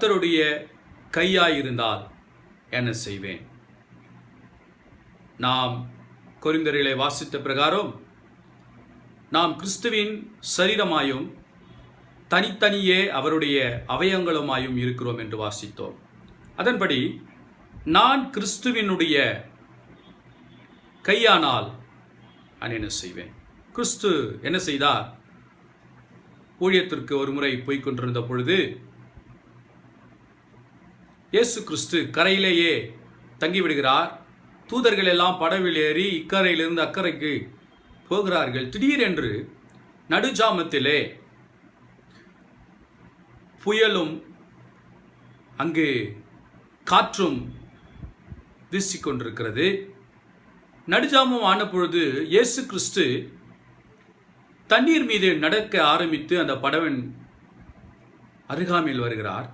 கர்த்தருடைய கையாயிருந்தால் என்ன செய்வேன்? நாம் கொரிந்தியரிலே வாசித்த பிரகாரம் நாம் கிறிஸ்துவின் சரீரமாயும் தனித்தனியே அவருடைய அவயங்களுமாயும் இருக்கிறோம் என்று வாசித்தோம். அதன்படி நான் கிறிஸ்துவினுடைய கையானால் நான் என்ன செய்வேன்? கிறிஸ்து என்ன செய்தார்? ஊழியத்திற்கு ஒரு முறை போய்கொண்டிருந்த பொழுது இயேசு கிறிஸ்து கரையிலேயே தங்கிவிடுகிறார். தூதர்கள் எல்லாம் படவில் ஏறி இக்கரையிலிருந்து அக்கறைக்கு போகிறார்கள். திடீரென்று நடுஜாமத்திலே புயலும் அங்கு காற்றும் வீசிக்கொண்டிருக்கிறது. நடுஜாமம் ஆன பொழுது இயேசு கிறிஸ்து தண்ணீர் மீது நடக்க ஆரம்பித்து அந்த படவின் அருகாமையில் வருகிறார்.